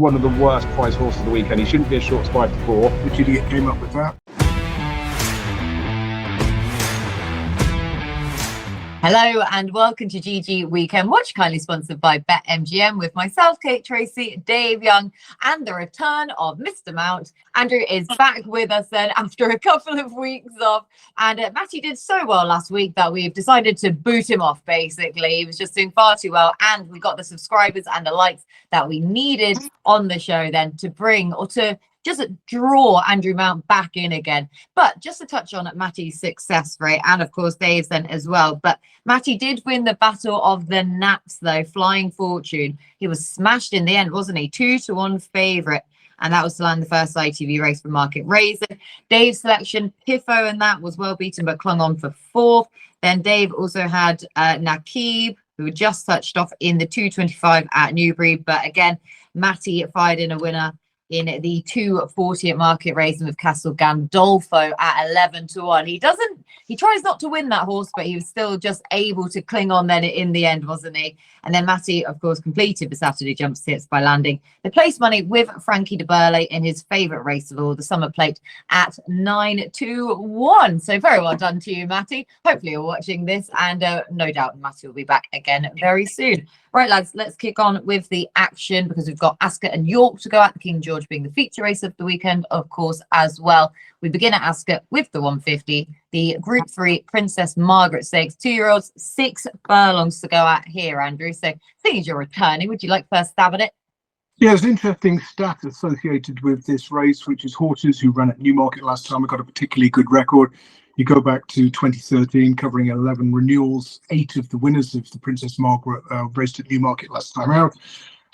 One of the worst prize horses of the weekend. He shouldn't be as short as 5 to 4. Which idiot came up with that? Hello and welcome to GG Weekend Watch, kindly sponsored by BetMGM, with myself, Kate Tracey, Dave Young, and the return of Mr. Mount. Andrew is back with us then after a couple of weeks off, and Matty did so well last week that we've decided to boot him off, basically. He was just doing far too well, and we got the subscribers and the likes that we needed on the show then to bring, or to just draw Andrew Mount back in again. But just to touch on Matty's success rate, and of course Dave's then as well, but Matty did win the Battle of the Naps though, Flying Fortune. He was smashed in the end, wasn't he? 2-1 favourite, and that was to land the first ITV race for Market Raiser. Dave's selection, Piffo, and that was well beaten but clung on for fourth. Then Dave also had Nakib, who had just touched off in the 225 at Newbury, but again Matty fired in a winner in the 240 at Market Racing with Castle Gandolfo at 11-1. He tries not to win that horse, but he was still just able to cling on then in the end, wasn't he? And then Matty, of course, completed the Saturday jump sits by landing the place money with Frankie de Burle in his favourite race of all, the Summer Plate, at 9-1. So very well done to you, Matty. Hopefully you're watching this, and no doubt Matty will be back again very soon. Right, lads, let's kick on with the action, because we've got Ascot and York to go at, the King George being the feature race of the weekend, of course, as well. We begin at Ascot with the 150, the Group 3 Princess Margaret Stakes, 2-year-olds, 6 furlongs to go at here, Andrew. So seeing as you're returning, would you like first stab at it? Yeah, there's an interesting stat associated with this race, which is horses who ran at Newmarket last time have got a particularly good record. You go back to 2013, covering 11 renewals. 8 of the winners of the Princess Margaret raced at Newmarket last time out,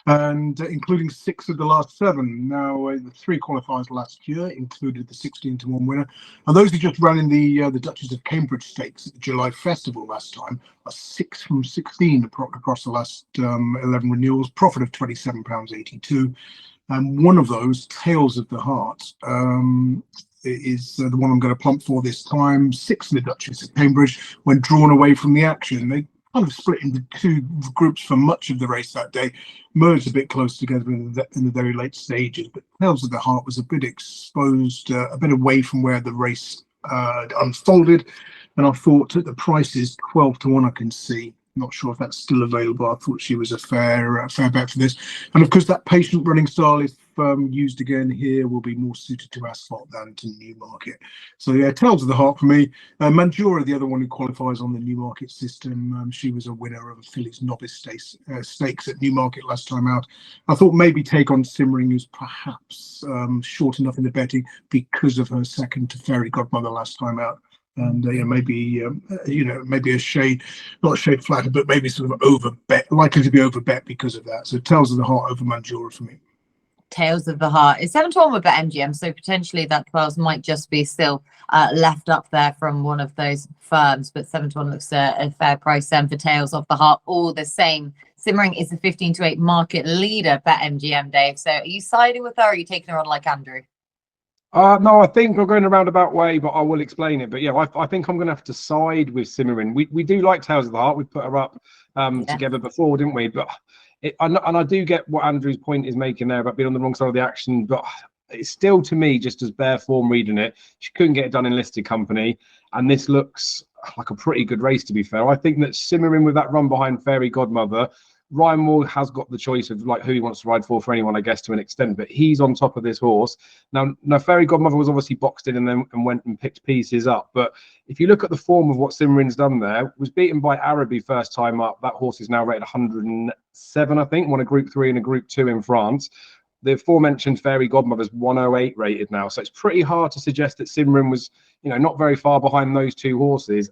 and including 6 of the last 7. Now, the 3 qualifiers last year included the 16-1 winner, and those who just ran in the Duchess of Cambridge Stakes at the July Festival last time are 6 from 16 across the last 11 renewals, profit of £27.82. And one of those, Tales of the Heart, is the one I'm going to plump for this time. 6 in the Duchess of Cambridge when drawn away from the action. They kind of split into 2 groups for much of the race that day, merged a bit close together in the very late stages, but Tales of the Heart was a bit exposed, a bit away from where the race unfolded, and I thought at the price is 12-1 I can see. Not sure if that's still available. I thought she was a fair bet for this, and of course that patient running style, if used again here, will be more suited to Ascot than to Newmarket. So yeah, Tales of the Heart for me. Manjura, the other one who qualifies on the Newmarket system, she was a winner of a Fillies Novice Stakes at Newmarket last time out. I thought maybe take on Simmering, who's perhaps short enough in the betting because of her second to Fairy Godmother last time out. And maybe maybe a shade, not a shade flatter, but maybe sort of overbet, likely to be overbet because of that. So Tales of the Heart over Manjura for me. Tales of the Heart is 7-1 with BetMGM, so potentially that 12s might just be still left up there from one of those firms, but 7-1 looks a fair price then for Tales of the Heart all the same. Simmering is the 15-8 market leader, BetMGM, Dave. So are you siding with her, or are you taking her on like Andrew? No, I think we're going a roundabout way, but I will explain it. But yeah, I think I'm going to have to side with Simmering. We do like Tales of the Heart. We put her up together before, didn't we? But and I do get what Andrew's point is making there about being on the wrong side of the action, but it's still, to me, just as bare form reading it. She couldn't get it done in listed company, and this looks like a pretty good race, to be fair. I think that Simmering with that run behind Fairy Godmother, Ryan Moore has got the choice of like who he wants to ride for anyone, I guess, to an extent, but he's on top of this horse. Now Fairy Godmother was obviously boxed in and went and picked pieces up, but if you look at the form of what Simmering's done there, was beaten by Araby first time up. That horse is now rated 107, I think, won a Group 3 and a Group 2 in France. The aforementioned Fairy Godmother's 108 rated now, so it's pretty hard to suggest that Simmering was, not very far behind those 2 horses.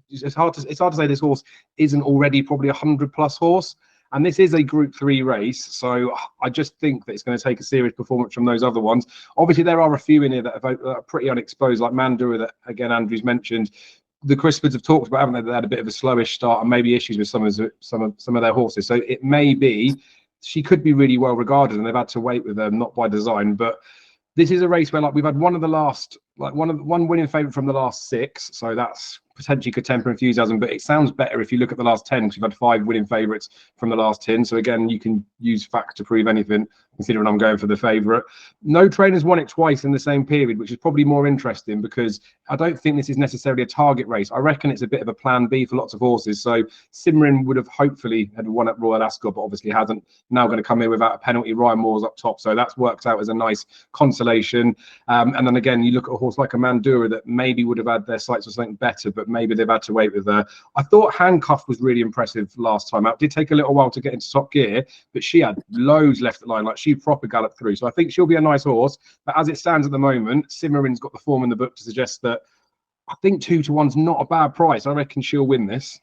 It's hard to say this horse isn't already probably a 100+ horse. And this is a Group 3 race, so I just think that it's going to take a serious performance from those other ones. Obviously, there are a few in here that are pretty unexposed, like Mandura, that, again, Andrew's mentioned. The Crisfords have talked about, haven't they? They had a bit of a slowish start and maybe issues with some of their horses. So it may be she could be really well regarded, and they've had to wait with them, not by design. But this is a race where, like, we've had one winning favourite from the last 6, so that's potentially could temper enthusiasm, but it sounds better if you look at the last 10, because we've had 5 winning favourites from the last 10. So again, you can use facts to prove anything, considering I'm going for the favourite. No trainers won it twice in the same period, which is probably more interesting, because I don't think this is necessarily a target race. I reckon it's a bit of a plan B for lots of horses. So Simmering would have hopefully had won at Royal Ascot, but obviously hasn't. Now going to come in without a penalty. Ryan Moore's up top, so that's worked out as a nice consolation. And then again, you look at a horse like a Mandura that maybe would have had their sights on something better, but maybe they've had to wait with her. I thought Handcuff was really impressive last time out. Did take a little while to get into top gear, but she had loads left at line, like she proper galloped through. So I think she'll be a nice horse. But as it stands at the moment, Simmering's got the form in the book to suggest that I think 2 to 1's not a bad price. I reckon she'll win this.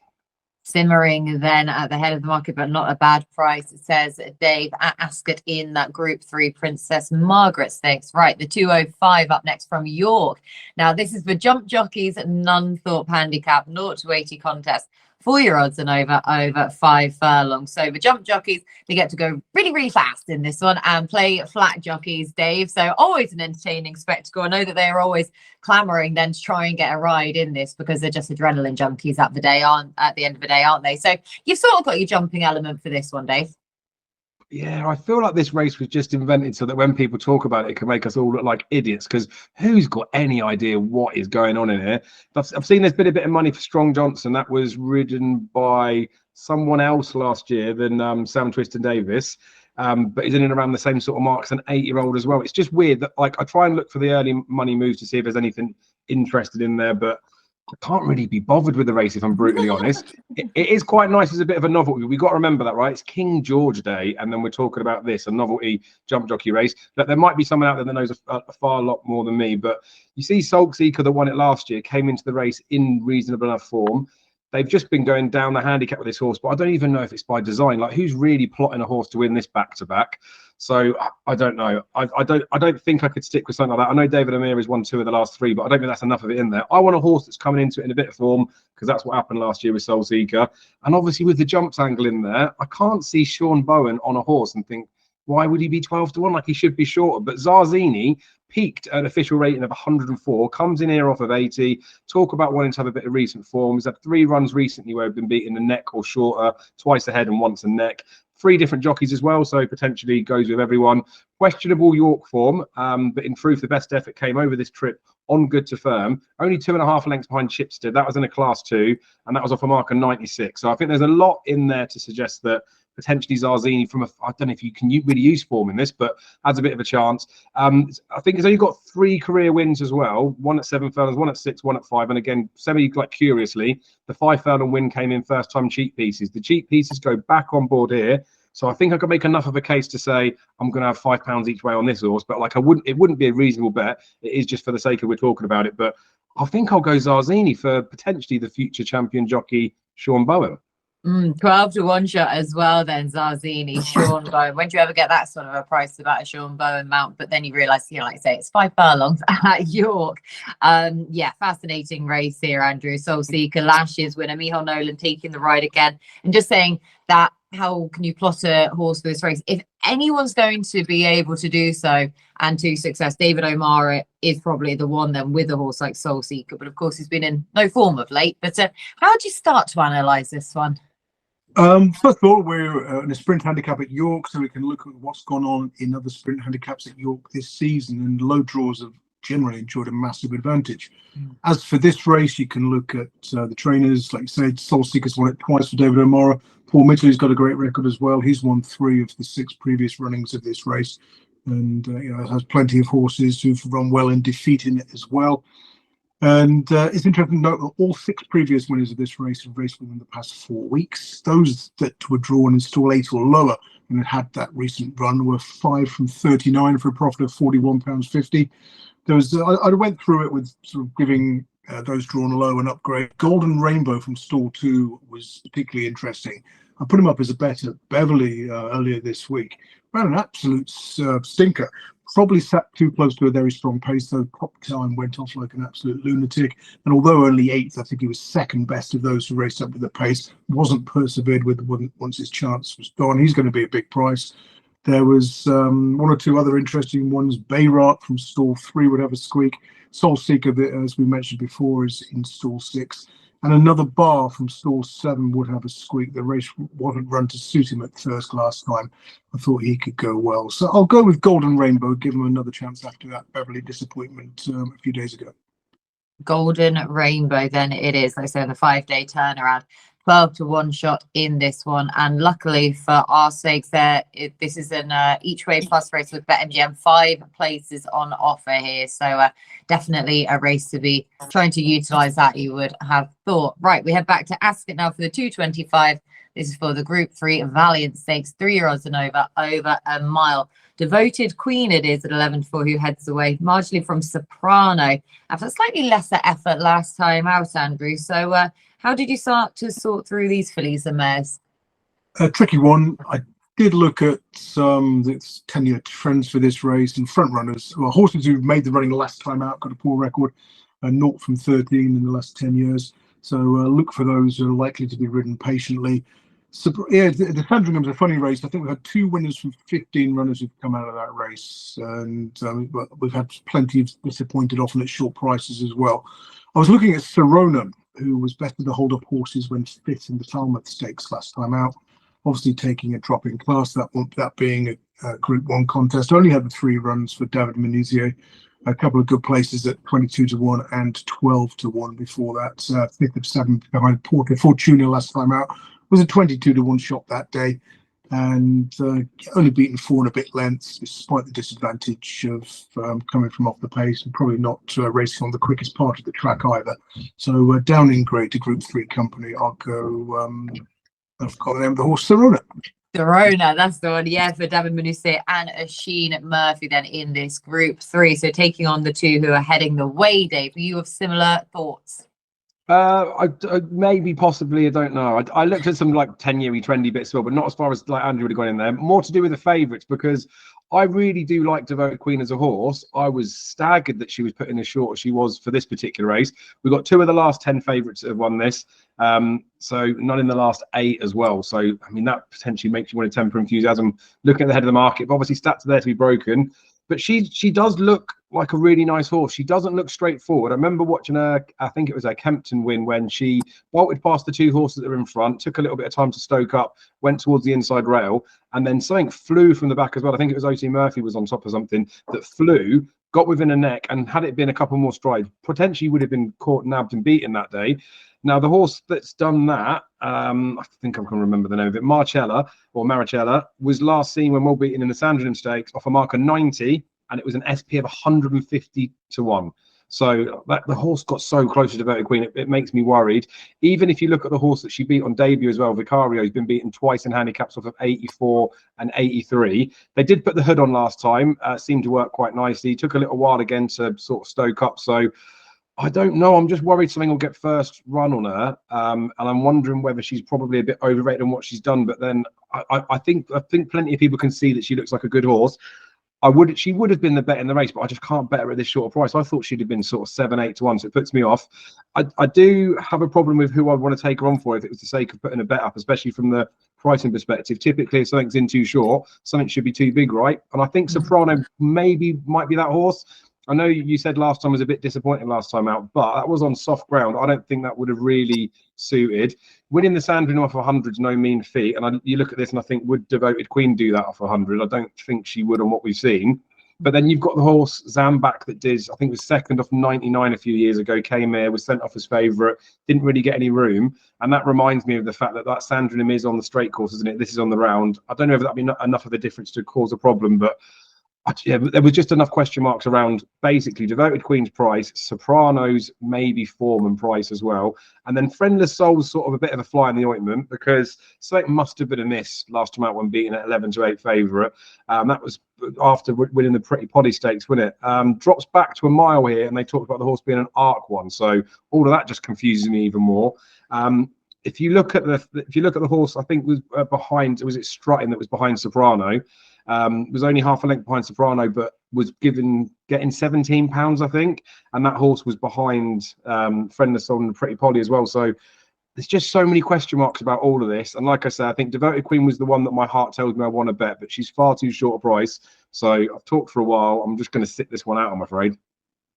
Simmering then at the head of the market, but not a bad price, it says Dave, at Ascot in that Group 3 Princess Margaret Stakes. Right, the 205 up next from York. Now, this is the jump jockeys Nunthorpe handicap, 0 to 80 contest. 4-year-olds and over 5 furlongs. So the jump jockeys, they get to go really, really fast in this one and play flat jockeys, Dave. So always an entertaining spectacle. I know that they are always clamoring then to try and get a ride in this, because they're just adrenaline junkies at the end of the day, aren't they? So you've sort of got your jumping element for this one, Dave. Yeah, I feel like this race was just invented so that when people talk about it, it can make us all look like idiots, because who's got any idea what is going on in here? I've seen there's been a bit of money for Strong Johnson. That was ridden by someone else last year than Sam Twiston Davis. But he's in and around the same sort of marks, an 8-year-old as well. It's just weird that, like, I try and look for the early money moves to see if there's anything interested in there, but I can't really be bothered with the race, if I'm brutally honest. It is quite nice as a bit of a novelty. We've got to remember that, right? It's King George Day, and then we're talking about this, a novelty jump jockey race. That there might be someone out there that knows a far lot more than me, but you see Sulk Seeker that won it last year, came into the race in reasonable enough form. They've just been going down the handicap with this horse, but I don't even know if it's by design. Like, who's really plotting a horse to win this back-to-back? So I don't know. I don't think I could stick with something like that. I know David Amir has won 2 of the last 3, but I don't think that's enough of it in there. I want a horse that's coming into it in a bit of form, because that's what happened last year with Soul Seeker. And obviously with the jumps angle in there, I can't see Sean Bowen on a horse and think, why would he be 12 to 1? Like, he should be shorter. But Zarzyni peaked at an official rating of 104, comes in here off of 80. Talk about wanting to have a bit of recent form. He's had 3 runs recently where he's been beaten the neck or shorter, twice a head and once a neck. 3 different jockeys as well, so potentially goes with everyone. Questionable York form, but in truth, the best effort came over this trip on Good to Firm. Only 2.5 lengths behind Chipstead. That was in a Class 2, and that was off a mark of 96. So I think there's a lot in there to suggest that potentially Zarzyni from I don't know if you can really use form in this, but has a bit of a chance. I think he's only got 3 career wins as well. 1 at 7 furlongs, 1 at 6, 1 at 5. And again, curiously, the 5 furlong win came in first time cheap pieces. The cheap pieces go back on board here. So I think I could make enough of a case to say I'm going to have £5 each way on this horse, but like it wouldn't be a reasonable bet. It is just for the sake of we're talking about it. But I think I'll go Zarzyni for potentially the future champion jockey Sean Bowen. 12 to 1 shot as well then, Zarzyni, Sean Bowen. When do you ever get that sort of a price about a Sean Bowen mount? But then you realise, like I say, it's 5 furlongs at York. Yeah, fascinating race here, Andrew. Soul Seeker, last year's winner, Michal Nolan taking the ride again, and just saying that, how can you plot a horse for this race? If anyone's going to be able to do so and to success, David O'Mara is probably the one then, with a horse like Soul Seeker. But of course, he's been in no form of late. But how do you start to analyse this one? First of all, we're in a sprint handicap at York, so we can look at what's gone on in other sprint handicaps at York this season, and low draws have generally enjoyed a massive advantage. As for this race, you can look at the trainers. Like you said, Soul Seeker's won it twice for David O'Mara. Paul Mitchell's got a great record as well. He's won 3 of the 6 previous runnings of this race, and has plenty of horses who've run well in defeating it as well. And it's interesting to note that all 6 previous winners of this race have raced within the past 4 weeks. Those that were drawn in stall 8 or lower and had that recent run were 5 from 39 for a profit of £41.50. There was I went through it with sort of giving those drawn low an upgrade. Golden Rainbow from stall 2 was particularly interesting. I put him up as a bet at Beverley earlier this week. Ran an absolute stinker. Probably sat too close to a very strong pace, though. Top time went off like an absolute lunatic. And although only 8th, I think he was second best of those who raced up with the pace. Wasn't persevered with once his chance was gone. He's going to be a big price. There was 1 or 2 other interesting ones. Bayrat from stall 3 would have a squeak. Soul Seeker, as we mentioned before, is in stall 6. And another bar from stall 7 would have a squeak. The race wasn't run to suit him at first last time. I thought he could go well. So I'll go with Golden Rainbow, give him another chance after that Beverly disappointment a few days ago. Golden Rainbow then it is. Like I say, on the 5-day turnaround, 12 to 1 shot in this one. And luckily for our sakes, this is an each way plus race with BetMGM, 5 places on offer here. So definitely a race to be trying to utilize that, you would have thought. Right, we head back to Ascot now for the 225. This is for the Group 3 Valiant Stakes, 3-year-olds and over a mile. Devoted Queen it is at 11 to 4, who heads away marginally from Soprano after slightly lesser effort last time out, Andrew. So how did you start to sort through these fillies and mares? A tricky one. I did look at some 10-year trends for this race and front runners. Well, horses who made the running last time out got a poor record, 0 from 13 in the last 10 years. So look for those who are likely to be ridden patiently. So, yeah, the Sandringham was a funny race. I think we've had 2 winners from 15 runners who've come out of that race, and we've had plenty of disappointed, often at short prices as well. I was looking at Sirona, who was better to hold up horses when fit in the Falmouth Stakes last time out. Obviously taking a drop in class, that being a Group 1 contest. Only had the 3 runs for David Menuzzi, a couple of good places at 22 to 1 and 12 to 1 before that. 5th of 7 behind Porto Fortuna last time out. Was a 22 to 1 shot that day, and only beaten 4 and a bit lengths, despite the disadvantage of coming from off the pace and probably not racing on the quickest part of the track either. So down in grade to Group 3 company, I'll go. I've got the name of the horse, Sirona. Sirona, that's the one, yeah, for David Menuzzi and Oisin Murphy then in this Group 3. So taking on the 2 who are heading the way, Dave. Are you of similar thoughts? Maybe, possibly, I don't know. I looked at some like 10-year trendy bits as well, but not as far as like Andrew would have gone in there. More to do with the favourites, because I really do like Devoted Queen as a horse. I was staggered that she was put in as short as she was for this particular race. We've got 2 of the last 10 favourites that have won this, so none in the last 8 as well. So I mean, that potentially makes you want to temper enthusiasm looking at the head of the market. But obviously, stats are there to be broken. But she does look like a really nice horse. She doesn't look straightforward. I remember watching her, I think it was a Kempton win, when she bolted past the 2 horses that were in front, took a little bit of time to stoke up, went towards the inside rail, and then something flew from the back as well. I think it was Oisin Murphy was on top of something that flew, got within a neck, and had it been a couple more strides, potentially would have been caught, nabbed and beaten that day. Now, the horse that's done that, I think I can remember the name of it, Marcella, was last seen when well beaten in the Sandringham Stakes off a mark of 90, and it was an SP of 150 to 1. So the horse got so close to Devoted Queen, it makes me worried. Even if you look at the horse that she beat on debut as well, Vicario, has been beaten twice in handicaps off of 84 and 83. They did put the hood on last time, seemed to work quite nicely. Took a little while again to sort of stoke up. So I don't know. I'm just worried something will get first run on her, and I'm wondering whether she's probably a bit overrated on what she's done. But then I think plenty of people can see that she looks like a good horse. She would have been the bet in the race, but I just can't bet her at this short price. I thought she'd have been sort of 7, 8 to 1, so it puts me off. I do have a problem with who I want to take her on for if it was the sake of putting a bet up, especially from the pricing perspective. Typically, if something's in too short, something should be too big, right? And I think Soprano might be that horse. I know you said last time was a bit disappointing last time out, but that was on soft ground. I don't think that would have really suited. Winning the Sandringham off 100 is no mean feat. And you look at this and I think, would Devoted Queen do that off 100? I don't think she would on what we've seen. But then you've got the horse Zambak that did, I think it was second off 99 a few years ago, came here, was sent off as favourite, didn't really get any room. And that reminds me of the fact that Sandringham is on the straight course, isn't it? This is on the round. I don't know if that'd be enough of a difference to cause a problem, but yeah, there was just enough question marks around basically Devoted Queen's price, Soprano's maybe form and price as well. And then Friendless Soul's sort of a bit of a fly in the ointment, because something must have been amiss last time out when beating at 11 to 8 favourite. That was after winning the Pretty Poddy Stakes, wasn't it? Drops back to a mile here, and they talked about the horse being an arc one. So all of that just confuses me even more. If you look at the horse, I think was behind, was it Strutting that was behind Soprano? Was only half a length behind Soprano, but was getting £17, I think, and that horse was behind Friendless Soul and Pretty Polly as well. So there's just so many question marks about all of this. And like I said, I think Devoted Queen was the one that my heart tells me I want to bet, but she's far too short a price. So I've talked for a while. I'm just going to sit this one out, I'm afraid.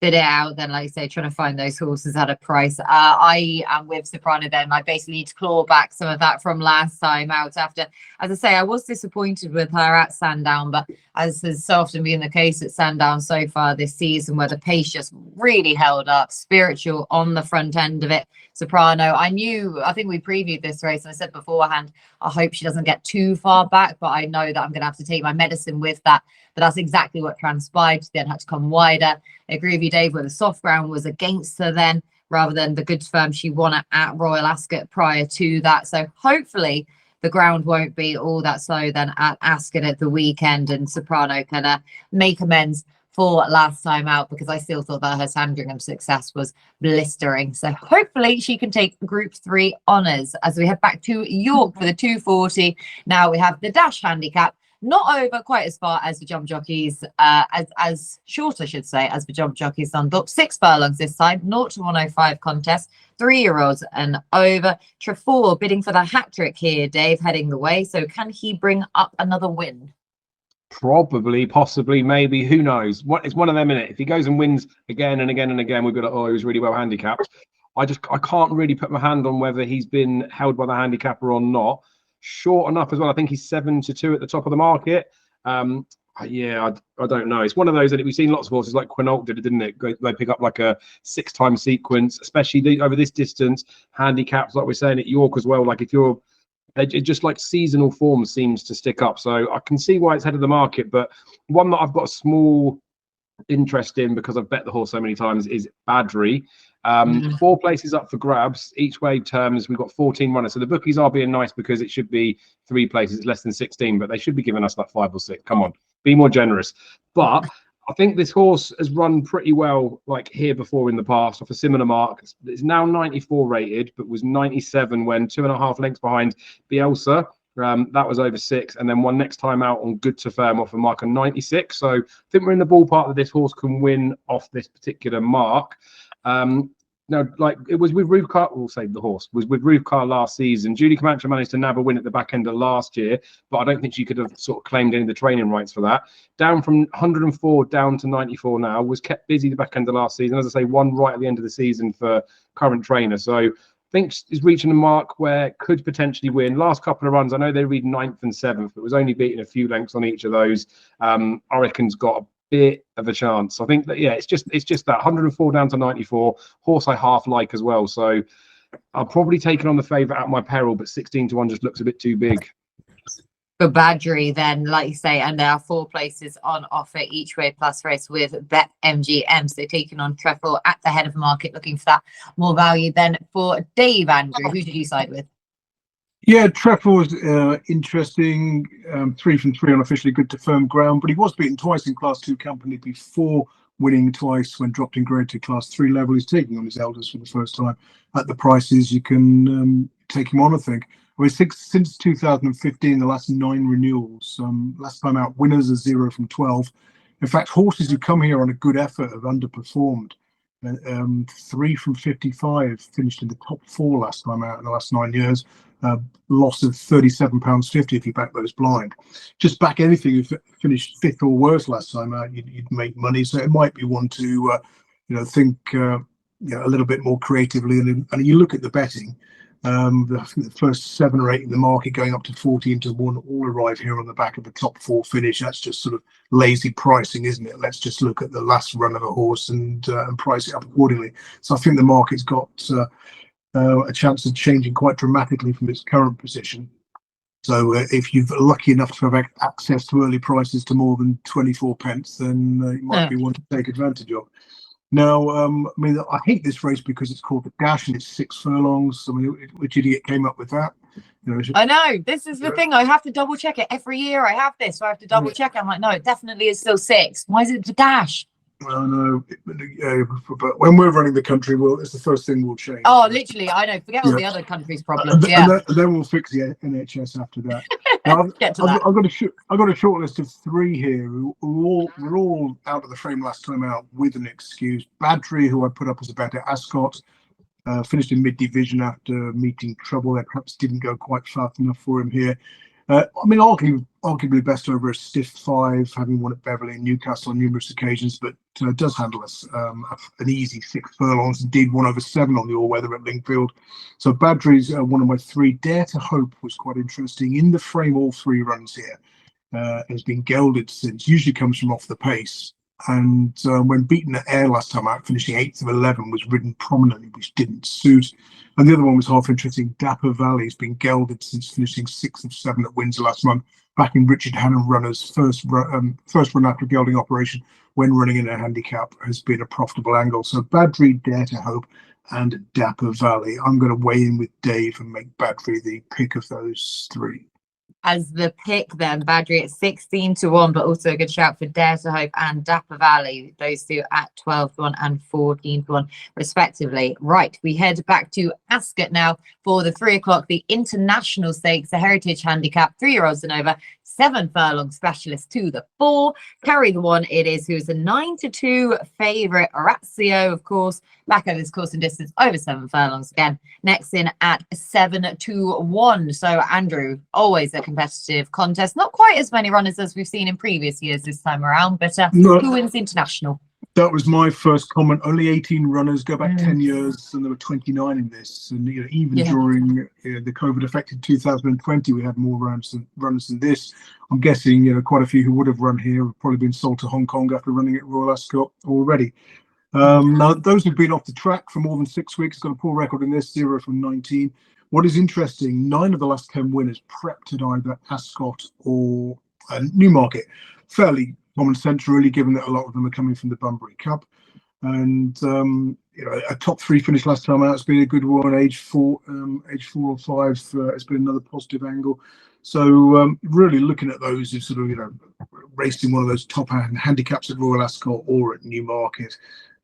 bid it out, then like you say, trying to find those horses at a price. I am with Soprano then. I basically need to claw back some of that from last time out after, as I say, I was disappointed with her at Sandown, but as has so often been the case at Sandown so far this season, where the pace just really held up, Spiritual on the front end of it. Soprano, I think we previewed this race and I said beforehand, I hope she doesn't get too far back, but I know that I'm going to have to take my medicine with that. But that's exactly what transpired. She then had to come wider. I agree with you, Dave, where the soft ground was against her then, rather than the good firm she won at Royal Ascot prior to that. So hopefully the ground won't be all that slow then at Ascot at the weekend, and Soprano can make amends for last time out, because I still thought that her Sandringham success was blistering. So hopefully she can take Group 3 honours as we head back to York for the 240. Now we have the dash handicap, not over quite as far as the jump jockeys, as short, I should say, as the jump jockeys Dundalk. 6 furlongs this time, 0 to 105 contest, 3-year-olds and over. Trefoil bidding for the hat trick here, Dave, heading the way. So can he bring up another win? Probably, possibly, maybe, who knows? It's one of them, innit? If he goes and wins again and again and again, we've got oh, he was really well handicapped. I can't really put my hand on whether he's been held by the handicapper or not. Short enough as well. I think he's 7-2 at the top of the market. Yeah, I don't know. It's one of those that we've seen lots of horses like Quinault did, didn't it? They pick up like a 6-time sequence, especially over this distance. Handicaps, like we're saying at York as well. Like if you're it just like seasonal form seems to stick up. So I can see why it's head of the market, but one that I've got a small interest in because I've bet the horse so many times is Badri. 4 places up for grabs, each way terms. We've got 14 runners. So the bookies are being nice because it should be 3 places. It's less than 16, but they should be giving us like 5 or 6. Come on, be more generous. But I think this horse has run pretty well, like here before in the past, off a similar mark. It's now 94 rated, but was 97 when 2.5 lengths behind Bielsa. That was over 6, and then one next time out on Good to Firm off a mark of 96. So I think we're in the ballpark that this horse can win off this particular mark. Now, like it was with Ruvkar, we'll say the horse was with Ruvkar last season. Julie Comanche managed to nab a win at the back end of last year, but I don't think she could have sort of claimed any of the training rights for that. Down from 104 down to 94 now, was kept busy the back end of last season. As I say, one right at the end of the season for current trainer. So I think is reaching a mark where could potentially win. Last couple of runs, I know they read 9th and 7th, but was only beating a few lengths on each of those. I reckon's got a bit of a chance. I think that it's just that 104 down to 94 horse I half like as well. So I'll probably take it on the favourite at my peril, but 16 to 1 just looks a bit too big. For Badri, then, like you say, and there are 4 places on offer each way plus race with Bet MGM. So taking on Trefoil at the head of the market, looking for that more value. Then for Dave, Andrew, who did you side with? Yeah, Trefoil was interesting. 3 from 3 on officially good to firm ground, but he was beaten twice in Class 2 company before winning twice when dropped in grade to Class 3 level. He's taking on his elders for the first time at the prices you can take him on, I think. I mean, since 2015, the last 9 renewals. Last time out, winners are 0 from 12. In fact, horses who come here on a good effort have underperformed. 3 from 55 finished in the top 4 last time out in the last 9 years. Loss of £37.50 if you back those blind. Just back anything if it finished 5th or worse last time out, you'd make money. So it might be one to think a little bit more creatively. And you look at the betting. I think the first 7 or 8 in the market going up to 14 to 1 all arrive here on the back of the top 4 finish. That's just sort of lazy pricing, isn't it? Let's just look at the last run of a horse and price it up accordingly. So I think the market's got a chance of changing quite dramatically from its current position. So if you're lucky enough to have access to early prices to more than 24 pence, then you might be one to take advantage of. Now, I mean, I hate this race because it's called the Dash and it's 6 furlongs. I mean, which idiot came up with that? I know. This is the thing. I have to double check it every year. I have this, so I have to double check. I'm like, no, it definitely is still 6. Why is it the Dash? I know, but when we're running the country, it's the first thing we'll change. Oh, literally, I know. Forget all the other countries' problems. And then we'll fix the NHS after that. Now, I've got a short list of 3 here who were all out of the frame last time out with an excuse. Badri, who I put up as a bet at Ascot, finished in mid-division after meeting trouble. That perhaps didn't go quite fast enough for him here. I mean, arguably best over a stiff 5, having won at Beverley and Newcastle on numerous occasions, but does handle us an easy 6 furlongs. Indeed, 1 over 7 on the all-weather at Lingfield. So Badri's one of my 3. Dare to Hope was quite interesting. In the frame, all 3 runs here. Has been gelded since. Usually comes from off the pace. And when beaten at Ayr last time out, finishing 8th of 11, was ridden prominently, which didn't suit. And the other one was half interesting. Dapper Valley has been gelded since finishing 6th of 7 at Windsor last month, backing Richard Hannon Runner's first run after gelding operation when running in a handicap has been a profitable angle. So Badri, Dare to Hope, and Dapper Valley. I'm going to weigh in with Dave and make Badri the pick of those 3. As the pick then, Badri at 16-1, but also a good shout for Dare to Hope and Dapper Valley, those 2 at 12-1 and 14-1 respectively. Right, we head back to Ascot now for the 3 o'clock, the International Stakes, the Heritage Handicap, 3-year-olds and over, 7 furlong specialist to the 4. Carrytheone it is, who is a 9-2 favourite. Orazio, of course, back over this course and distance, over 7 furlongs again. Next in at 7-1. So Andrew, always a competitive contest. Not quite as many runners as we've seen in previous years this time around, but who wins the International? That was my first comment. Only 18 runners. Go back 10 years, and there were 29 in this. And even during the COVID-affected 2020, we had more runners than this. I'm guessing quite a few who would have run here have probably been sold to Hong Kong after running at Royal Ascot already. Now, those who've been off the track for more than 6 weeks got a poor record in this, 0 from 19. What is interesting, 9 of the last 10 winners prepped at either Ascot or Newmarket. Fairly common sense, really, given that a lot of them are coming from the Bunbury Cup. And a top 3 finish last time out has been a good one. Age 4 or 5 has been another positive angle. So really looking at those who've sort of raced in one of those top handicaps at Royal Ascot or at Newmarket.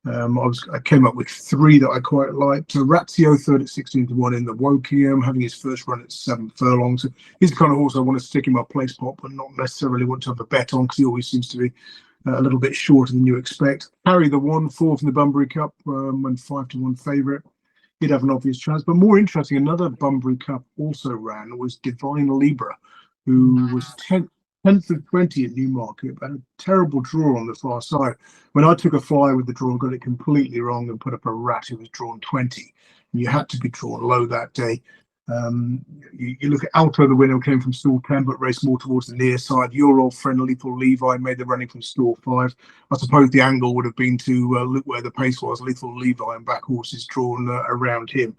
I came up with 3 that I quite liked. Orazio, 3rd at 16-1 in the Wokingham, having his first run at 7 furlongs. He's the kind of horse I want to stick in my place pot, but not necessarily want to have a bet on, because he always seems to be a little bit shorter than you expect. Carrytheone, 4th in the Bunbury Cup, and 5-1 favourite. He'd have an obvious chance. But more interesting, another Bunbury Cup also ran was Divine Libra, who was 10th of 20 at Newmarket, but a terrible draw on the far side. When I took a flyer with the draw, got it completely wrong and put up a rat who was drawn 20. And you had to be drawn low that day. You look at Alto, the winner, came from stall 10, but raced more towards the near side. Your old friend Lethal Levi made the running from stall 5. I suppose the angle would have been to look where the pace was. Lethal Levi and back horses drawn around him.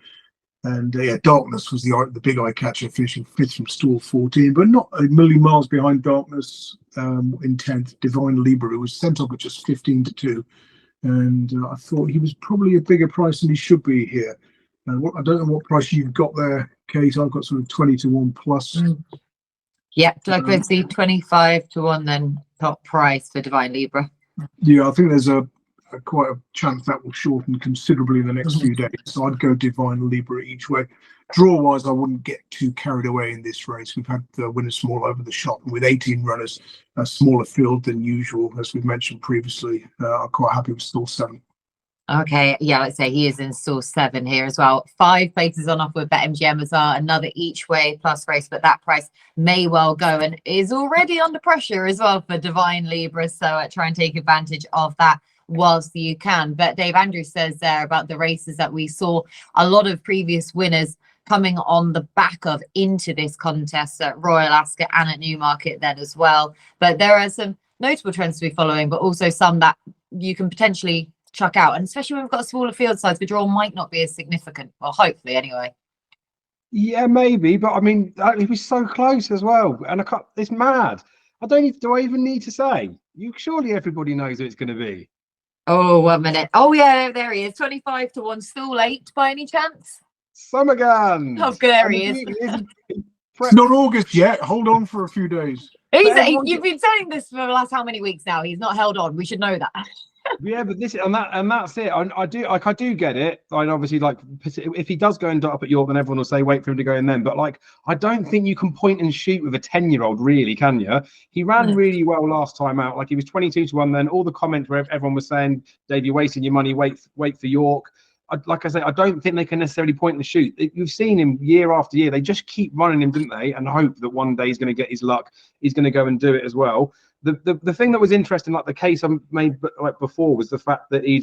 And Darkness was the big eye catcher, finishing 5th from stall 14, but not a million miles behind Darkness in 10th. Divine Libra, who was sent off at just 15-2, and I thought he was probably a bigger price than he should be here. I don't know what price you've got there, Kate. I've got sort of 20-1 plus. Yeah, like I see 25-1 then top price for Divine Libra. Yeah, I think there's quite a chance that will shorten considerably in the next few days. So I'd go Divine Libra each way. Draw wise, I wouldn't get too carried away in this race. We've had the winners small over the shop, and with 18 runners, a smaller field than usual, as we've mentioned previously. I'm quite happy with stall 7. Okay, yeah, let's say he is in stall 7 here as well. 5 places on offer with BetMGM as well, another each way plus race, but that price may well go and is already under pressure as well for Divine Libra. So try and take advantage of that whilst you can. But Dave Andrews says there about the races that we saw a lot of previous winners coming on the back of into this contest at Royal Ascot and at Newmarket then as well. But there are some notable trends to be following, but also some that you can potentially chuck out, and especially when we've got a smaller field size, the draw might not be as significant, well, hopefully anyway. Yeah, maybe, but I mean, it was so close as well, and it's mad. Do I even need to say? Surely everybody knows who it's going to be. Oh, 1 minute. Oh yeah, there he is, 25-1, stall 8 by any chance? Summerghand. Oh, there he is. It's not August yet. Hold on for a few days. You've been saying this for the last how many weeks now? He's not held on. We should know that. Yeah, but that's it. I do get it. And obviously, like, if he does go and dot up at York, then everyone will say wait for him to go in then. But like, I don't think you can point and shoot with a 10-year-old, really, can you? He ran really well last time out. Like, he was 22-1 then. All the comments where everyone was saying, Dave, you're wasting your money. Wait for York. like I say, I don't think they can necessarily point and shoot. You've seen him year after year. They just keep running him, didn't they? And hope that one day he's going to get his luck. He's going to go and do it as well. The thing that was interesting, like the case I made like before, was the fact that he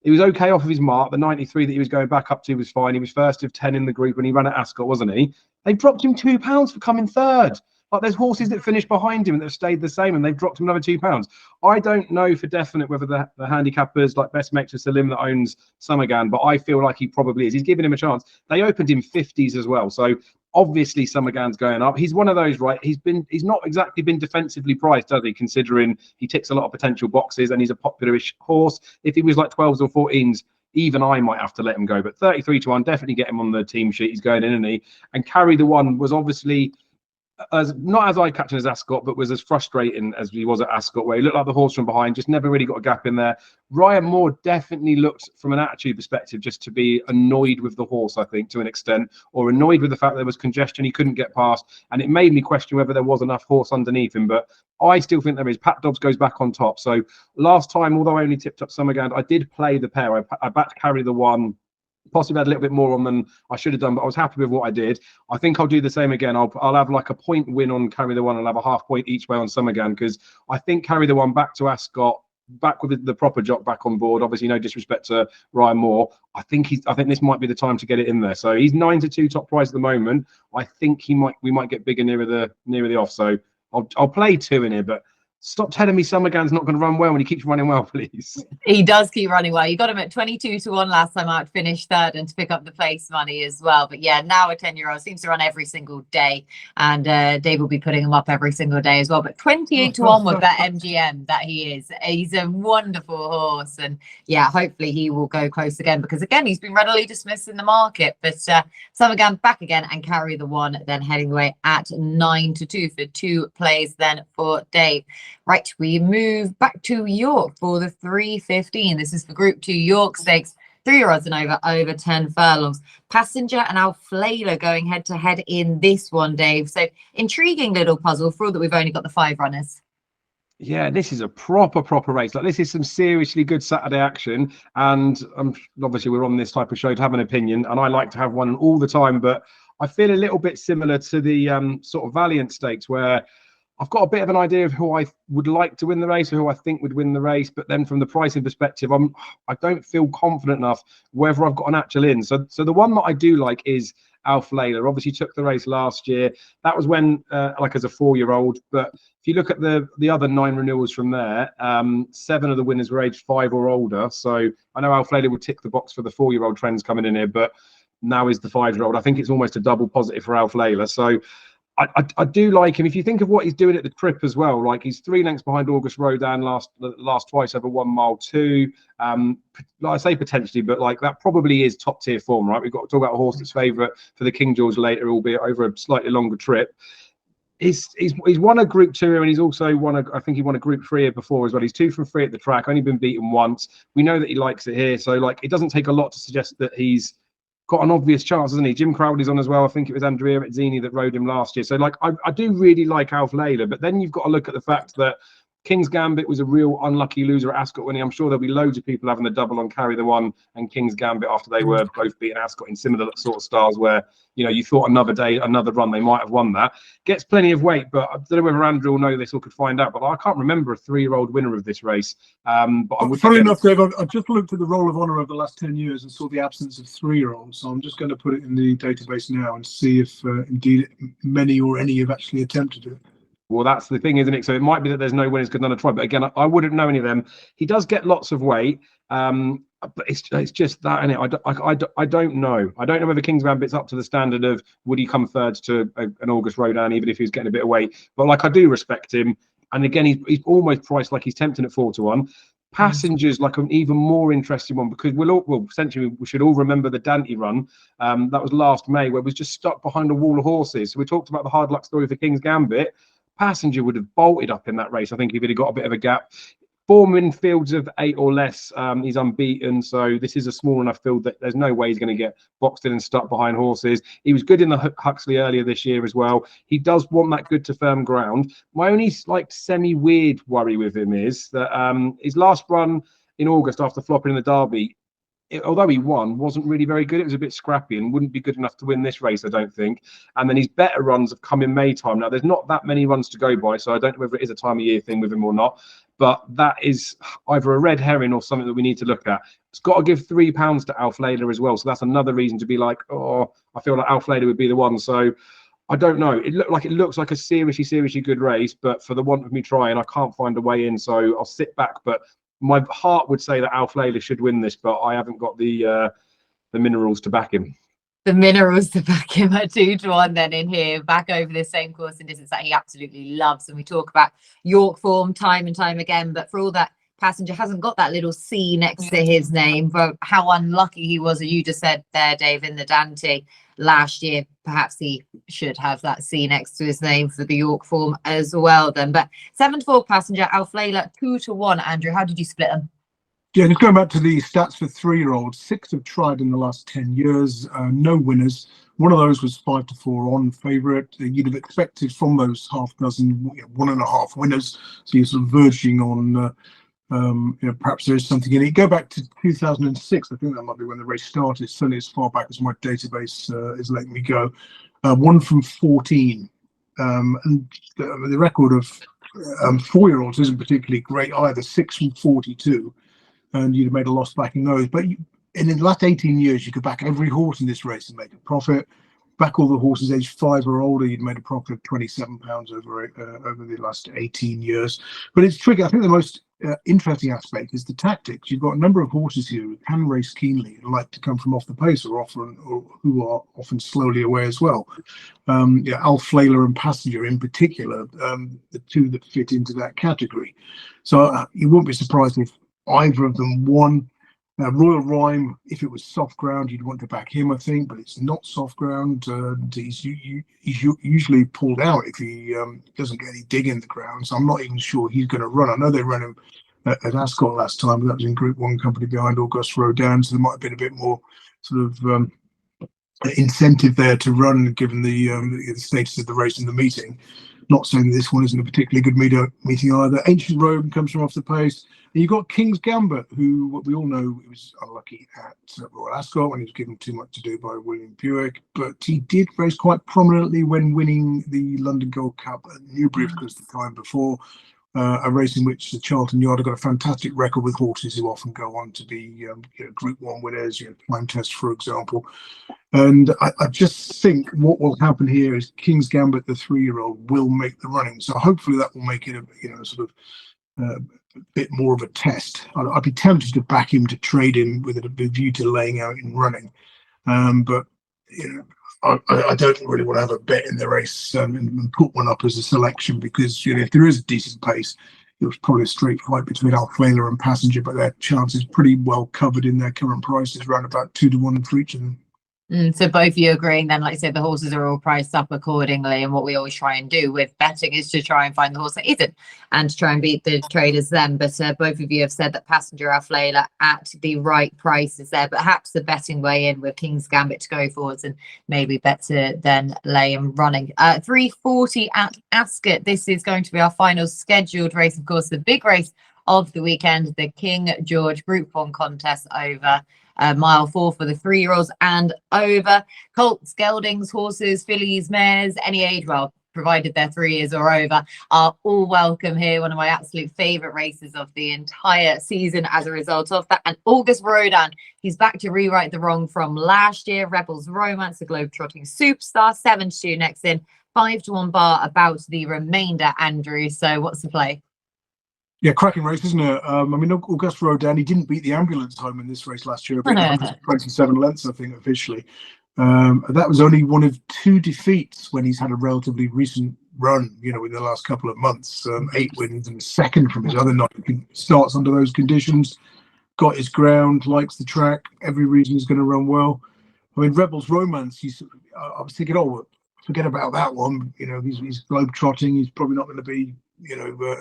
was okay off of his mark. The 93 that he was going back up to was fine. He was first of 10 in the group when he ran at Ascot, wasn't he? They dropped him £2 for coming third. Like there's horses that finished behind him and that have stayed the same, and they've dropped him another £2. I don't know for definite whether the handicappers like Best Mates of Salim that owns Summerghand, but I feel like he probably is. He's giving him a chance. They opened him 50s as well, so obviously Summerghand's going up. He's one of those, right? He's not exactly been defensively priced, does he? Considering he ticks a lot of potential boxes and he's a popular-ish horse. If he was like 12s or 14s, even I might have to let him go. But 33 to 1, definitely get him on the team sheet. He's going in, isn't he? And Carry the One was obviously not as eye-catching as Ascot, but was as frustrating as he was at Ascot, where he looked like the horse from behind, just never really got a gap in there. Ryan Moore definitely looked, from an attitude perspective, just to be annoyed with the horse, I think, to an extent, or annoyed with the fact there was congestion he couldn't get past, and it made me question whether there was enough horse underneath him, but I still think there is. Pat Dobbs goes back on top. So last time, although I only tipped up Summerghand, I did play the pair. I backed Carry the One, possibly had a little bit more on than I should have done, but I was happy with what I did. I think I'll do the same again. I'll have like a point win on Carry the One and have a half point each way on Summerghand, because I think Carry the One back to Ascot, back with the proper jock back on board. Obviously, no disrespect to Ryan Moore. I think this might be the time to get it in there. So he's 9-2 top price at the moment. I think we might get bigger nearer the off. So I'll play 2 in here, but stop telling me Summerghand's not going to run well when he keeps running well, please. He does keep running well. You got him at 22 to 1 last time out, finished third, and to pick up the place money as well. But yeah, now a 10-year-old seems to run every single day, and Dave will be putting him up every single day as well. But 28 to 1 with that MGM that he is. He's a wonderful horse, and yeah, hopefully he will go close again, because again, he's been readily dismissed in the market. But Summerghand back again and Carry the One then heading away at 9-2 for 2 plays then for Dave. Right, we move back to York for the 3:15. This is for Group 2 York Stakes. 3-year-olds and over 10 furlongs. Passenger and Alflaila going head to head in this one, Dave. So intriguing little puzzle for all that we've only got the 5 runners. Yeah, this is a proper race. Like, this is some seriously good Saturday action, and obviously we're on this type of show to have an opinion, and I like to have one all the time, but I feel a little bit similar to the sort of Valiant Stakes, where I've got a bit of an idea of who I would like to win the race or who I think would win the race, but then from the pricing perspective, I don't feel confident enough whether I've got an actual in. So the one that I do like is Alflaila. Obviously took the race last year. That was when, like as a 4-year-old. But if you look at the other 9 renewals from there, 7 of the winners were aged 5 or older. So I know Alflaila would tick the box for the 4-year-old trends coming in here, but now is the 5-year-old. I think it's almost a double positive for Alflaila. So I do like him. If you think of what he's doing at the trip as well, like he's 3 lengths behind Auguste Rodin last twice over 1 mile 2. Like I say potentially, but like that probably is top tier form, right? We've got to talk about a horse that's favourite for the King George later, albeit over a slightly longer trip. He's won a Group 2 here, and he's also I think he won a Group 3 here before as well. He's 2 from 3 at the track, only been beaten once. We know that he likes it here, so like it doesn't take a lot to suggest that he's got an obvious chance, doesn't he? Jim Crowley's on as well. I think it was Andrea Zarzyni that rode him last year. So like I do really like Alflaila, but then you've got to look at the fact that King's Gambit was a real unlucky loser at Ascot winning. I'm sure there'll be loads of people having the double on Carry the One and King's Gambit after they were both beating Ascot in similar sort of styles where, you know, you thought another day, another run, they might have won that. Gets plenty of weight, but I don't know whether Andrew will know this or could find out, but I can't remember a 3-year-old winner of this race. But funny enough, Dave, I've just looked at the Roll of Honour over the last 10 years and saw the absence of 3-year-olds. So I'm just going to put it in the database now and see if indeed many or any have actually attempted it. Well, that's the thing, isn't it? So it might be that there's no winners because none have tried. But again, I wouldn't know any of them. He does get lots of weight, but it's just that, and I don't know. I don't know whether King's Gambit's up to the standard of would he come third to an Auguste Rodin, even if he was getting a bit of weight. But like I do respect him, and again, he's almost priced like he's tempting at 4 to 1. Passengers like an even more interesting one, because essentially we should all remember the Dante run that was last May, where it was just stuck behind a wall of horses. So we talked about the hard luck story for King's Gambit. Passenger would have bolted up in that race, I think, if he'd got a bit of a gap. Form in fields of 8 or less, he's unbeaten. So this is a small enough field that there's no way he's going to get boxed in and stuck behind horses. He was good in the Huxley earlier this year as well. He does want that good to firm ground. My only like semi-weird worry with him is that his last run in August after flopping in the Derby, although he won, wasn't really very good. It was a bit scrappy and wouldn't be good enough to win this race, I don't think. And then his better runs have come in May time. Now, there's not that many runs to go by, so I don't know whether it is a time of year thing with him or not. But that is either a red herring or something that we need to look at. It's got to give £3 to Alf Layla as well. So that's another reason to be like, oh, I feel like Alf Layla would be the one. So I don't know. It looks like a seriously good race, but for the want of me trying, I can't find a way in. So I'll sit back. But my heart would say that Alf Layla should win this, but I haven't got the minerals to back him. The minerals to back him at 2-1 then in here, back over this same course and distance that he absolutely loves. And we talk about York form time and time again, but for all that, Passenger hasn't got that little C next to his name, but how unlucky he was, as you just said there, Dave, in the Dante last year. Perhaps he should have that C next to his name for the York form as well then. But 7-4 Passenger, Alf Layla 2-1. Andrew, how did you split them? Yeah, just going back to the stats for 3-year-olds, 6 have tried in the last 10 years, no winners. One of those was 5-4 on favourite. You'd have expected from those half dozen, 1.5 winners. So you're sort of verging on, perhaps there is something in it. Go back to 2006. I think that might be when the race started. Certainly as far back as my database is letting me go. 1 from 14. And the record of 4-year-olds isn't particularly great either. 6 from 42. And you'd have made a loss backing those. But in the last 18 years, you could back every horse in this race and make a profit. Back all the horses aged 5 or older, you'd made a profit of £27 over the last 18 years. But it's tricky. I think the most interesting aspect is the tactics. You've got a number of horses here who can race keenly and like to come from off the pace, or who are often slowly away as well. Alf Layla and Passenger in particular, the two that fit into that category. So you won't be surprised if either of them won. Royal Rhyme, if it was soft ground, you'd want to back him, I think, but it's not soft ground. He's usually pulled out if he doesn't get any dig in the ground, so I'm not even sure he's going to run. I know they ran him at Ascot last time, but that was in Group 1 company behind Auguste Rodin, so there might have been a bit more sort of incentive there to run, given the status of the race and the meeting. Not saying that this one isn't a particularly good meeting either. Ancient Rome comes from off the pace. And you've got King's Gambit, who we all know was unlucky at Royal Ascot when he was given too much to do by William Buick, but he did race quite prominently when winning the London Gold Cup at Newbury, of course, the time before, a race in which the Charlton Yard have got a fantastic record with horses who often go on to be Group 1 winners, Time Test, for example. And I just think what will happen here is King's Gambit, the 3-year-old, will make the running. So hopefully that will make it a sort of bit more of a test. I'd be tempted to back him, to trade him with a view to laying out in running, but I don't really want to have a bet in the race and put one up as a selection, because if there is a decent pace, it was probably a straight fight between Alf Layla and Passenger, but their chances pretty well covered in their current prices, around about 2-1 for each of them. So both of you agreeing then, like I said, the horses are all priced up accordingly, and what we always try and do with betting is to try and find the horse that isn't, and to try and beat the traders then. But both of you have said that Passenger, Alf Layla at the right prices there, but perhaps the betting way in with King's Gambit to go forwards, and maybe better than lay and running. 3:40 at Ascot. This is going to be our final scheduled race, of course, the big race of the weekend, the King George Group 1 contest over mile 4 for the 3-year-olds and over. Colts, geldings, horses, fillies, mares, any age, well, provided they're 3 years or over, are all welcome here. One of my absolute favourite races of the entire season as a result of that. And Auguste Rodin, he's back to rewrite the wrong from last year. Rebels Romance, the globe-trotting superstar, 7-2 next in, 5-1 bar about the remainder, Andrew. So what's the play? Yeah, cracking race, isn't it? I mean, Auguste Rodin, he didn't beat the ambulance home in this race last year. 127 lengths, I think, officially. That was only one of 2 defeats when he's had a relatively recent run, in the last couple of months. 8 wins and a second from his other 9 starts under those conditions. Got his ground, likes the track, every reason he's going to run well. I mean, Rebels Romance, I was thinking, forget about that one. He's globe-trotting. He's probably not going to be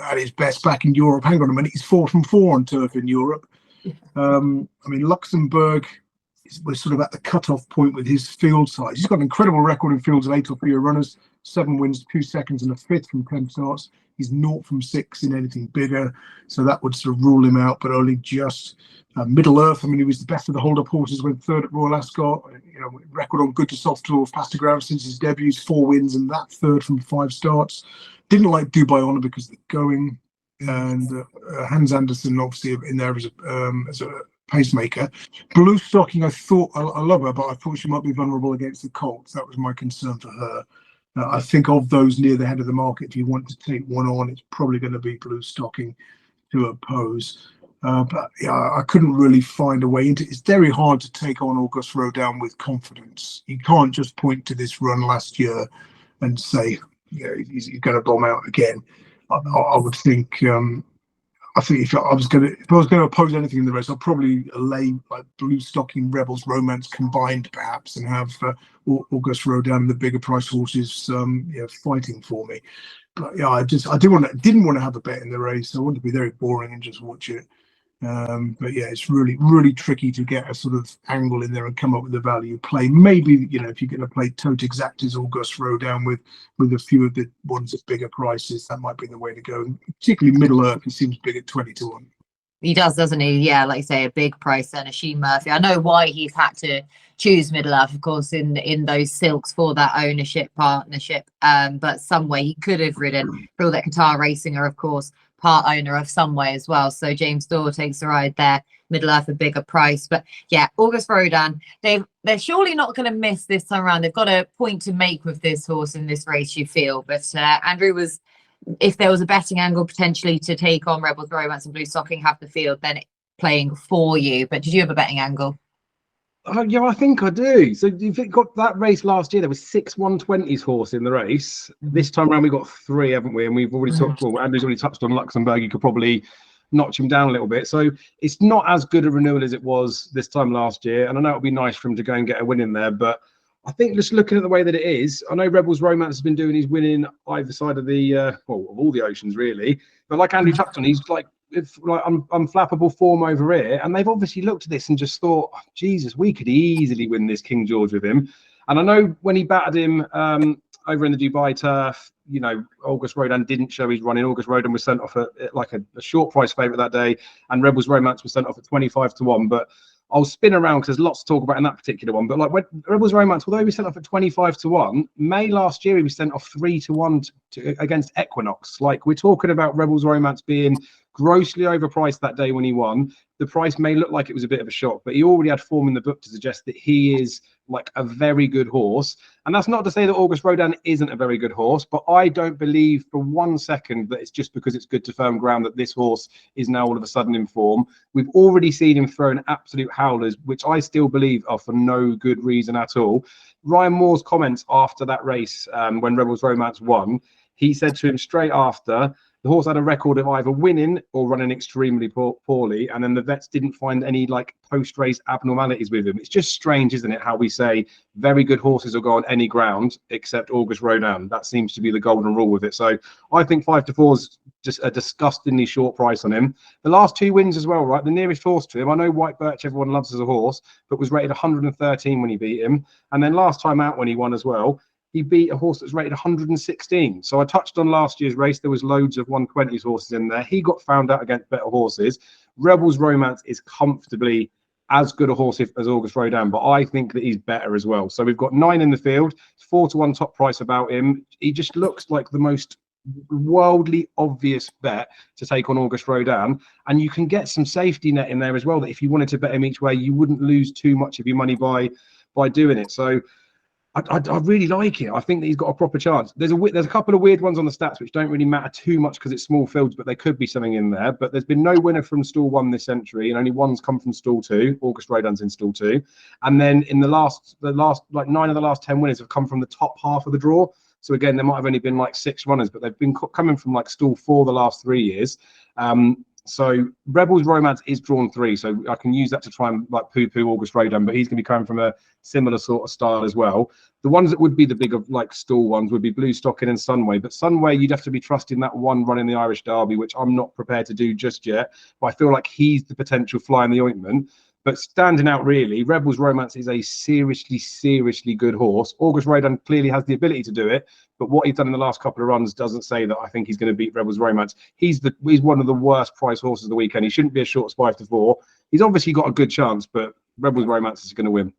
at his best back in Europe. Hang on a minute, he's 4 from 4 on turf in Europe. I mean, Luxembourg was sort of at the cut-off point with his field size. He's got an incredible record in fields of 8 or fewer runners, 7 wins, 2 seconds, and a 5th from 10 starts. He's 0 from 6 in anything bigger, so that would sort of rule him out. But only just Middle Earth. I mean, he was the best of the hold-up horses. Went 3rd at Royal Ascot. You know, record on good to soft tour of past ground since his debut. 4 wins and that 3rd from 5 starts. Didn't like Dubai Honor because of the going, and Hans Andersen obviously in there as a pacemaker. Blue Stocking, I love her, but I thought she might be vulnerable against the Colts. That was my concern for her. I think of those near the head of the market, if you want to take one on, it's probably going to be Blue Stocking to oppose. But yeah, I couldn't really find a way into it. It's very hard to take on Auguste Rodin with confidence. You can't just point to this run last year and say, you know, he's going to bomb out again. I would think. I think if I was going to oppose anything in the race, I'd probably lay like Blue Stocking, Rebels, Romance combined, perhaps, and have Auguste Rodin and the bigger price horses, fighting for me. But yeah, I didn't want to have a bet in the race. I wanted to be very boring and just watch it. But yeah, it's really, really tricky to get a sort of angle in there and come up with a value play. Maybe, you know, if you're going to play Tote Exactors, Auguste Rodin with a few of the ones at bigger prices, that might be the way to go. And particularly Middle Earth, he seems big at 20 to 1. He does, doesn't he? Yeah, like you say, a big price and a Sheen Murphy. I know why he's had to choose Middle Earth, of course, in those silks for that ownership partnership. But Someway he could have ridden. For all that Qatar Racing are, of course, part owner of Someway as well. So James Dorr takes the ride there. Middle Earth a bigger price. But yeah, Auguste Rodin, they're surely not going to miss this time around. They've got a point to make with this horse in this race, you feel. But Andrew was, if there was a betting angle potentially to take on Rebels, Romance and Blue Stocking, have the field, then playing for you. But did you have a betting angle? Yeah, I think I do. So you've got that race last year. There was 6 120s horse in the race. This time around, we got 3, haven't we? And we've already talked. Well, Andrew's already touched on Luxembourg. You could probably notch him down a little bit. So it's not as good a renewal as it was this time last year. And I know it'll be nice for him to go and get a win in there. But I think just looking at the way that it is, I know Rebels Romance has been doing his winning either side of the of all the oceans really. But like Andrew touched on, he's like, it's like unflappable form over here, and they've obviously looked at this and just thought, Jesus, we could easily win this King George with him. And I know when he battered him over in the Dubai turf, you know, Auguste Rodin didn't show his running. Auguste Rodin was sent off at like a short price favourite that day, and Rebels Romance was sent off at 25 to 1. But I'll spin around because there's lots to talk about in that particular one. But like when Rebels Romance, although he was sent off at 25 to 1, May last year he was sent off 3 to 1 against Equinox. Like, we're talking about Rebels Romance being grossly overpriced that day when he won. The price may look like it was a bit of a shock, but he already had form in the book to suggest that he is like a very good horse. And that's not to say that Auguste Rodin isn't a very good horse, but I don't believe for 1 second that it's just because it's good to firm ground that this horse is now all of a sudden in form. We've already seen him throw an absolute howlers, which I still believe are for no good reason at all. Ryan Moore's comments after that race, when Rebels Romance won, he said to him straight after, the horse had a record of either winning or running extremely poorly, and then the vets didn't find any like post-race abnormalities with him. It's just strange, isn't it, how we say very good horses will go on any ground except Auguste Rodin. That seems to be the golden rule with it. So I think 5 to 4 is just a disgustingly short price on him. The last 2 wins as well, right? The nearest horse to him, I know White Birch everyone loves as a horse, but was rated 113 when he beat him. And then last time out when he won as well, he beat a horse that's rated 116. So I touched on last year's race. There was loads of 120s horses in there. He got found out against better horses. Rebels Romance is comfortably as good a horse as Auguste Rodin, but I think that he's better as well. So we've got 9 in the field, 4 to 1 top price about him. He just looks like the most worldly obvious bet to take on Auguste Rodin, and you can get some safety net in there as well, that if you wanted to bet him each way, you wouldn't lose too much of your money by doing it. So I really like it. I think that he's got a proper chance. There's a couple of weird ones on the stats which don't really matter too much because it's small fields, but there could be something in there. But there's been no winner from stall 1 this century, and only one's come from stall 2. Auguste Rodin's in stall 2, and then in the last like 9 of the last 10 winners have come from the top half of the draw. So again, there might have only been like 6 runners, but they've been coming from like stall 4 the last 3 years. So Rebels Romance is drawn 3, so I can use that to try and like poo-poo Auguste Rodin, but he's going to be coming from a similar sort of style as well. The ones that would be the bigger like stall ones would be Blue Stocking and Sunway, but Sunway you'd have to be trusting that one run in the Irish Derby, which I'm not prepared to do just yet, but I feel like he's the potential fly in the ointment. But standing out really, Rebels Romance is a seriously good horse. Auguste Rodin clearly has the ability to do it, but what he's done in the last couple of runs doesn't say that I think he's going to beat Rebels Romance. He's one of the worst price horses of the weekend. He shouldn't be a short 5-4. He's obviously got a good chance, but Rebels Romance is going to win.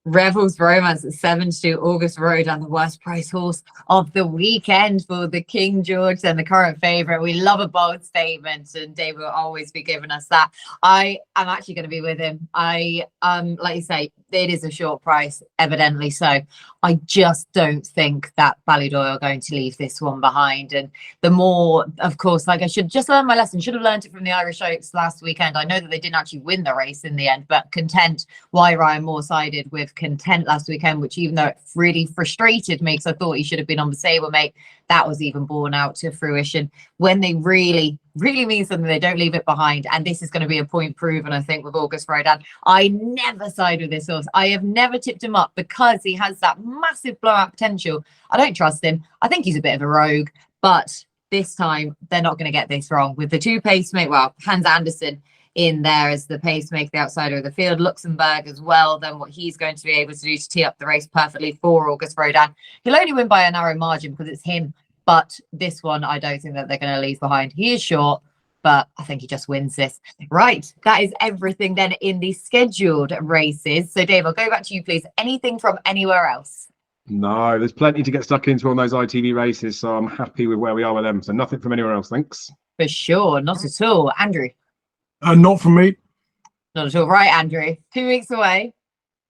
Rebels Romance at 7-2. Auguste Rodin, the worst price horse of the weekend for the King George and the current favourite. We love a bold statement, and Dave will always be giving us that. I am actually going to be with him. Like you say, it is a short price, evidently so. I just don't think that Ballydoyle are going to leave this one behind. And the more, of course, like I should just learn my lesson. Should have learned it from the Irish Oaks last weekend. I know that they didn't actually win the race in the end, but Content, why Ryan Moore sided with Content last weekend, which even though it really frustrated me because I thought he should have been on the stablemate, that was even borne out to fruition. When they really mean something, they don't leave it behind. And this is going to be a point proven, I think, with Auguste Rodin. I never side with this horse. I have never tipped him up because he has that massive blowout potential. I don't trust him. I think he's a bit of a rogue, but this time they're not going to get this wrong with the two pacemaker. Well, Hans Andersen in there as the pacemaker, the outsider of the field, Luxembourg as well, then what he's going to be able to do to tee up the race perfectly for Auguste Rodin. He'll only win by a narrow margin because it's him, but this one I don't think that they're going to leave behind. He is short, but I think he just wins this. Right, that is everything then in the scheduled races. So Dave, I'll go back to you, please. Anything from anywhere else? No, there's plenty to get stuck into on those ITV races, so I'm happy with where we are with them. So nothing from anywhere else, thanks. For sure, not at all. Andrew? Not from me. Not at all. Right, Andrew, 2 weeks away.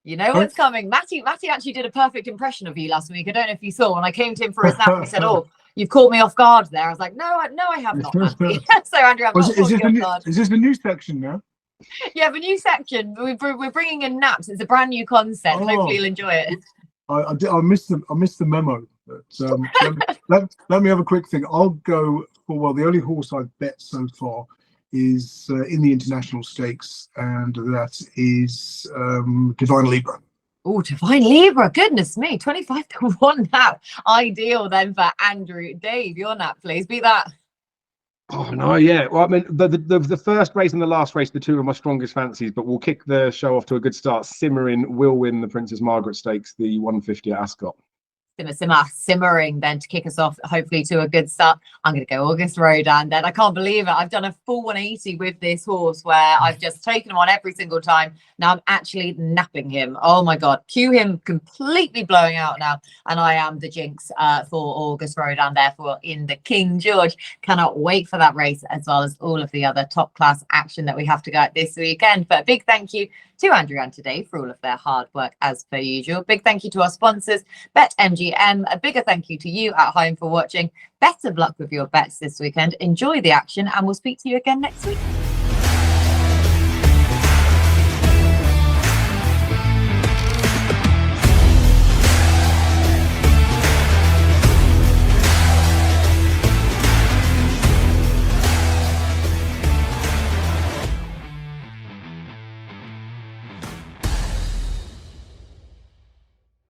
You know what's coming. Matty actually did a perfect impression of you last week. I don't know if you saw when I came to him for his nap. He said, "Oh, you've caught me off guard there." I was like, "No, I have not, Matty." So, Andrew, I'm not caught you off guard. Is this the new section now? Yeah, the new section. We're bringing in naps. It's a brand new concept. Hopefully, you'll enjoy it. I missed the memo. But, let me have a quick thing. I'll go for, well, the only horse I've bet so far is in the international stakes, and that is Divine Libra. Oh, Divine Libra, goodness me, 25-1 nap. Ideal then for Andrew. Dave, your nap, please. Beat that. Oh no, yeah. Well, I mean, the first race and the last race, the two are my strongest fancies, but we'll kick the show off to a good start. Simmering will win the Princess Margaret Stakes, the 150 at Ascot. Simmering then to kick us off, hopefully to a good start. I'm going to go Auguste Rodin then. I can't believe it. I've done a full 180 with this horse where I've just taken him on every single time. Now I'm actually napping him. Oh my God. Cue him completely blowing out now. And I am the jinx for Auguste Rodin, therefore, in the King George. Cannot wait for that race, as well as all of the other top class action that we have to go at this weekend. But a big thank you to Andrew and to Dave for all of their hard work as per usual. Big thank you to our sponsors, BetMGM. A bigger thank you to you at home for watching. Best of luck with your bets this weekend. Enjoy the action, and we'll speak to you again next week.